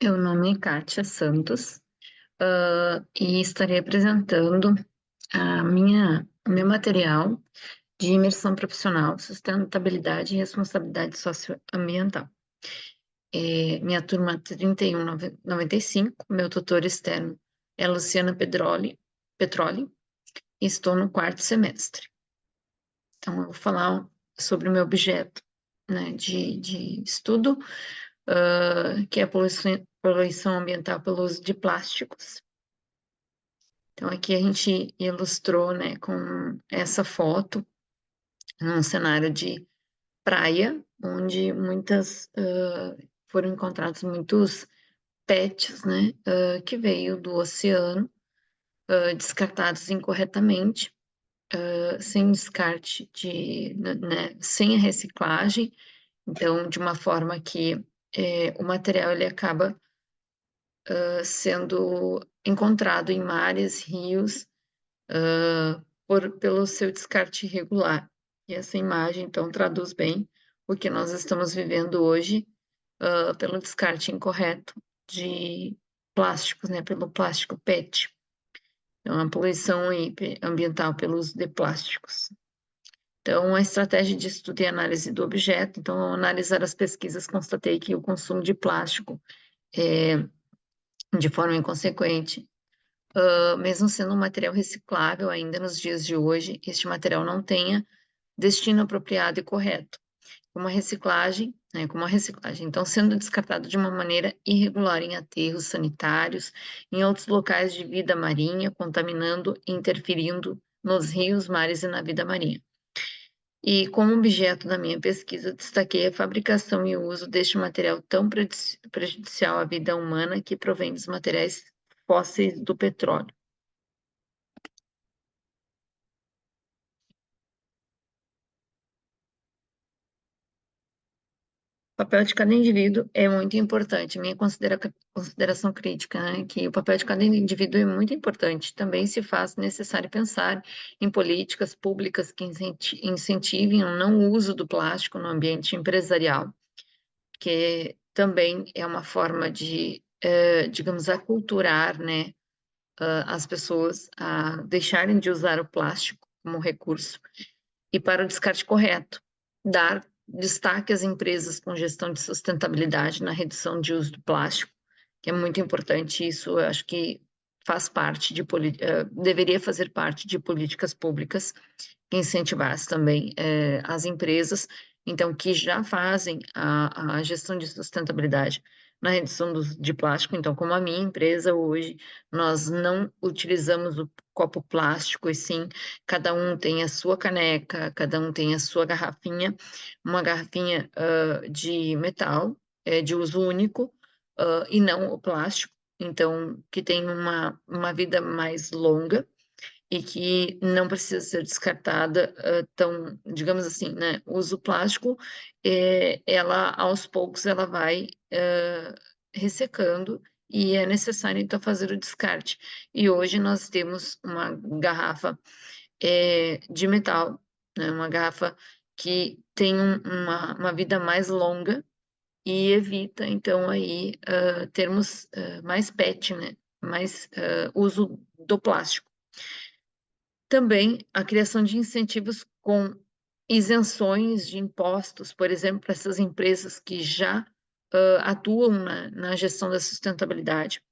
Meu nome é Kátia Santos, e estarei apresentando o meu material de imersão profissional, sustentabilidade e responsabilidade socioambiental. Minha turma 3195, meu tutor externo é Luciana Petroli, e estou no quarto semestre. Então, eu vou falar sobre o meu objeto, né, de estudo, que é a poluição ambiental pelo uso de plásticos. Então, aqui a gente ilustrou, né, com essa foto, num cenário de praia, onde foram encontrados muitos PETs, né, que veio do oceano, descartados incorretamente, sem descarte né, sem a reciclagem, então, de uma forma que o material ele acaba sendo encontrado em mares, rios, pelo seu descarte irregular. E essa imagem, então, traduz bem o que nós estamos vivendo hoje, pelo descarte incorreto de plásticos, né, pelo plástico PET. Então, a poluição ambiental pelo uso de plásticos. Então, a estratégia de estudo e análise do objeto. Então, ao analisar as pesquisas, constatei que o consumo de plástico de forma inconsequente, mesmo sendo um material reciclável ainda nos dias de hoje, este material não tenha destino apropriado e correto, como a reciclagem, né, como a reciclagem. Então, sendo descartado de uma maneira irregular em aterros sanitários, em outros locais de vida marinha, contaminando e interferindo nos rios, mares e na vida marinha. E como objeto da minha pesquisa, destaquei a fabricação e o uso deste material tão prejudicial à vida humana que provém dos materiais fósseis do petróleo. O papel de cada indivíduo é muito importante. Minha consideração crítica, né, que o papel de cada indivíduo é muito importante. Também se faz necessário pensar em políticas públicas que incentivem o não uso do plástico no ambiente empresarial, que também é uma forma de, digamos, aculturar, né, as pessoas a deixarem de usar o plástico como recurso e para o descarte correto, dar destaque às empresas com gestão de sustentabilidade na redução de uso do plástico, que é muito importante. Isso eu acho que faz parte deveria fazer parte de políticas públicas que incentivasse também as empresas, então, que já fazem a gestão de sustentabilidade na redução de plástico. Então, como a minha empresa hoje, nós não utilizamos o copo plástico, e sim, cada um tem a sua caneca, cada um tem a sua garrafinha, uma garrafinha de metal, de uso único, e não o plástico, então, que tem uma vida mais longa, e que não precisa ser descartada tão, digamos assim, né? O uso plástico, ela aos poucos ela vai ressecando e é necessário então fazer o descarte. E hoje nós temos uma garrafa de metal, né? Uma garrafa que tem uma vida mais longa e evita então aí termos mais PET, né? Mais uso do plástico. Também a criação de incentivos com isenções de impostos, por exemplo, para essas empresas que já atuam na gestão da sustentabilidade.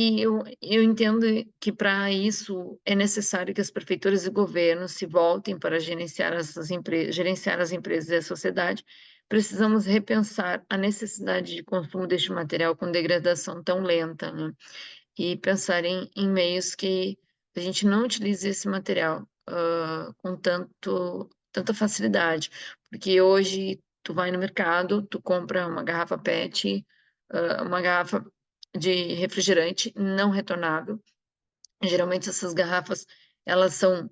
Eu entendo que para isso é necessário que as prefeituras e governos se voltem para gerenciar gerenciar as empresas e a sociedade. Precisamos repensar a necessidade de consumo deste material com degradação tão lenta, né? E pensar em meios que a gente não utilize esse material com tanta facilidade, porque hoje tu vai no mercado, tu compra uma garrafa PET, uma garrafa de refrigerante não retornável. Geralmente essas garrafas elas são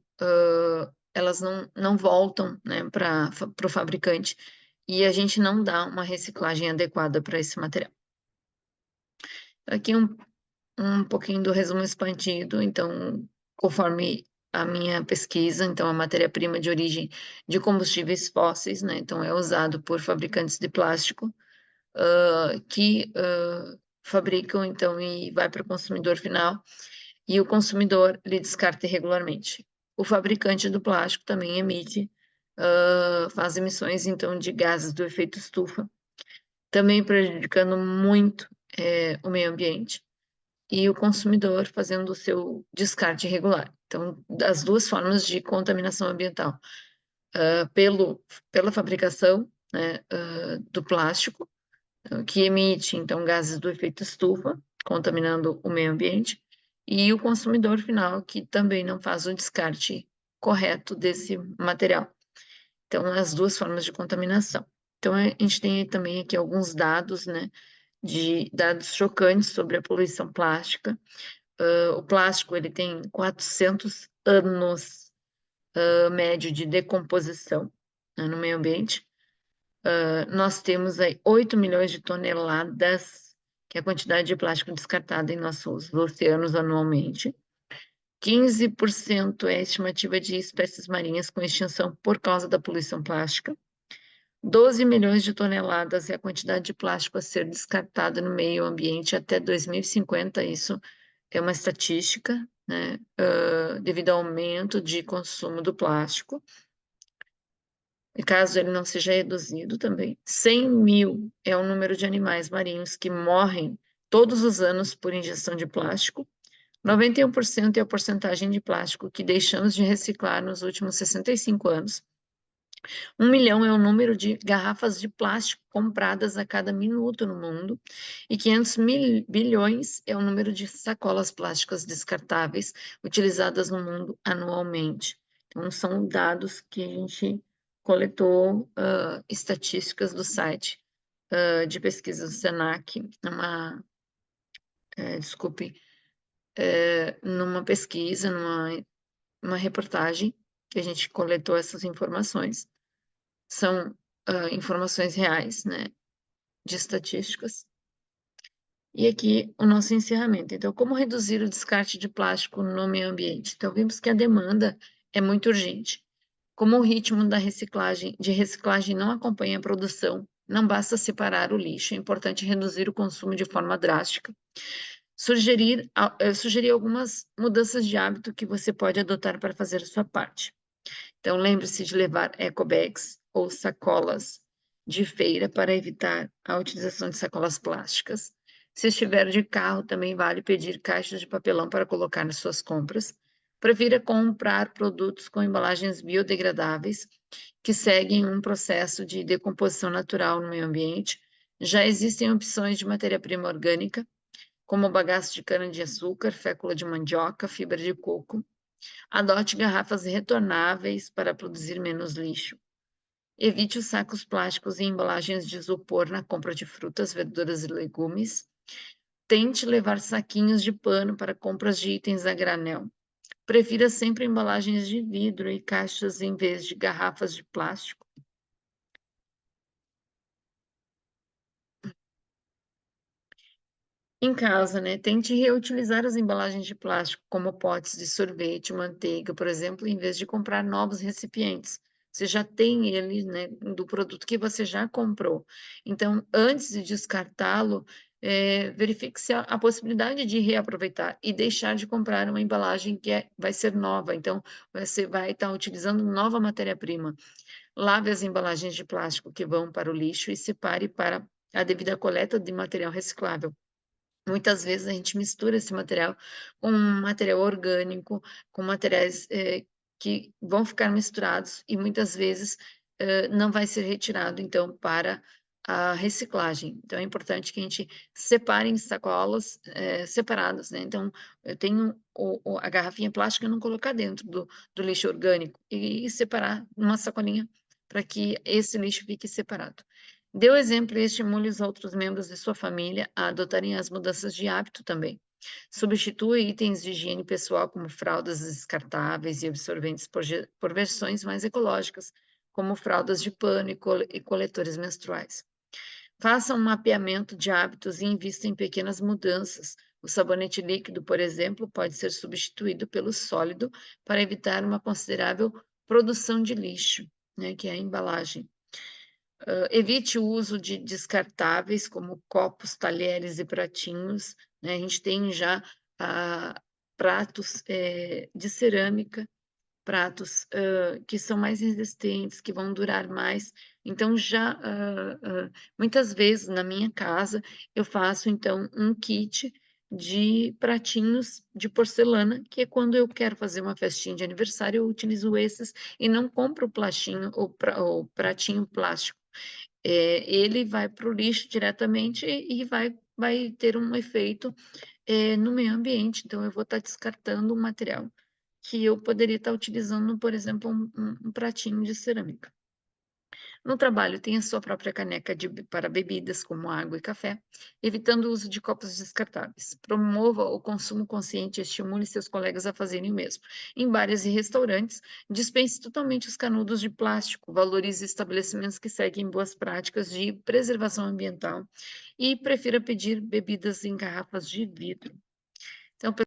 elas não voltam, né, para o fabricante, e a gente não dá uma reciclagem adequada para esse material. Aqui um pouquinho do resumo expandido, então, conforme a minha pesquisa, então, a matéria-prima de origem de combustíveis fósseis, né, então, é usado por fabricantes de plástico, que fabricam, então, e vai para o consumidor final, e o consumidor lhe descarta irregularmente. O fabricante do plástico também emite, faz emissões, então, de gases do efeito estufa, também prejudicando muito o meio ambiente, e o consumidor fazendo o seu descarte irregular. Então, das duas formas de contaminação ambiental, pela fabricação, né, do plástico, que emite, então, gases do efeito estufa, contaminando o meio ambiente, e o consumidor final, que também não faz o descarte correto desse material. Então, as duas formas de contaminação. Então, a gente tem também aqui alguns dados, né, de dados chocantes sobre a poluição plástica. O plástico, ele tem 400 anos, médio de decomposição, né, no meio ambiente. Nós temos aí 8 milhões de toneladas, que é a quantidade de plástico descartada em nossos oceanos anualmente. 15% é a estimativa de espécies marinhas com extinção por causa da poluição plástica. 12 milhões de toneladas é a quantidade de plástico a ser descartada no meio ambiente até 2050. Isso é uma estatística, né, devido ao aumento de consumo do plástico. E caso ele não seja reduzido também, 100 mil é o número de animais marinhos que morrem todos os anos por ingestão de plástico. 91% é a porcentagem de plástico que deixamos de reciclar nos últimos 65 anos. 1 milhão é o número de garrafas de plástico compradas a cada minuto no mundo. E 500 bilhões é o número de sacolas plásticas descartáveis utilizadas no mundo anualmente. Então, são dados que a gente coletou, estatísticas do site de pesquisa do Senac, desculpe, numa pesquisa, numa reportagem, que a gente coletou essas informações. São informações reais, né, de estatísticas. E aqui o nosso encerramento. Então, como reduzir o descarte de plástico no meio ambiente? Então, vimos que a demanda é muito urgente. Como o ritmo de reciclagem não acompanha a produção, não basta separar o lixo, é importante reduzir o consumo de forma drástica. Sugerir algumas mudanças de hábito que você pode adotar para fazer a sua parte. Então, lembre-se de levar ecobags ou sacolas de feira para evitar a utilização de sacolas plásticas. Se estiver de carro, também vale pedir caixas de papelão para colocar nas suas compras. Prefira comprar produtos com embalagens biodegradáveis, que seguem um processo de decomposição natural no meio ambiente. Já existem opções de matéria-prima orgânica, como bagaço de cana-de-açúcar, fécula de mandioca, fibra de coco. Adote garrafas retornáveis para produzir menos lixo. Evite os sacos plásticos e embalagens de isopor na compra de frutas, verduras e legumes. Tente levar saquinhos de pano para compras de itens a granel. Prefira sempre embalagens de vidro e caixas em vez de garrafas de plástico. Em casa, né, tente reutilizar as embalagens de plástico, como potes de sorvete, manteiga, por exemplo, em vez de comprar novos recipientes. Você já tem ele, né, do produto que você já comprou. Então, antes de descartá-lo, verifique se há a possibilidade de reaproveitar e deixar de comprar uma embalagem que vai ser nova. Então, você vai estar utilizando nova matéria-prima. Lave as embalagens de plástico que vão para o lixo e separe para a devida coleta de material reciclável. Muitas vezes a gente mistura esse material com material orgânico, com materiais, que vão ficar misturados e muitas vezes, não vai ser retirado, então, para a reciclagem. Então é importante que a gente separe em sacolas, separadas, né. Então, eu tenho a garrafinha plástica e não colocar dentro do lixo orgânico e separar numa sacolinha para que esse lixo fique separado. Dê o exemplo e estimule os outros membros de sua família a adotarem as mudanças de hábito também. Substitua itens de higiene pessoal, como fraldas descartáveis e absorventes, por versões mais ecológicas, como fraldas de pano e coletores menstruais. Faça um mapeamento de hábitos e invista em pequenas mudanças. O sabonete líquido, por exemplo, pode ser substituído pelo sólido para evitar uma considerável produção de lixo, né, que é a embalagem. Evite o uso de descartáveis, como copos, talheres e pratinhos, né, a gente tem já, pratos, de cerâmica, pratos, que são mais resistentes, que vão durar mais. Então já, muitas vezes na minha casa eu faço então um kit de pratinhos de porcelana, que é quando eu quero fazer uma festinha de aniversário, eu utilizo esses e não compro o plastinho o pratinho plástico. Ele vai para o lixo diretamente e vai ter um efeito, no meio ambiente, então eu vou estar descartando um material que eu poderia estar utilizando, por exemplo, um pratinho de cerâmica. No trabalho, tem a sua própria caneca para bebidas, como água e café, evitando o uso de copos descartáveis. Promova o consumo consciente e estimule seus colegas a fazerem o mesmo. Em bares e restaurantes, dispense totalmente os canudos de plástico, valorize estabelecimentos que seguem boas práticas de preservação ambiental e prefira pedir bebidas em garrafas de vidro. Então,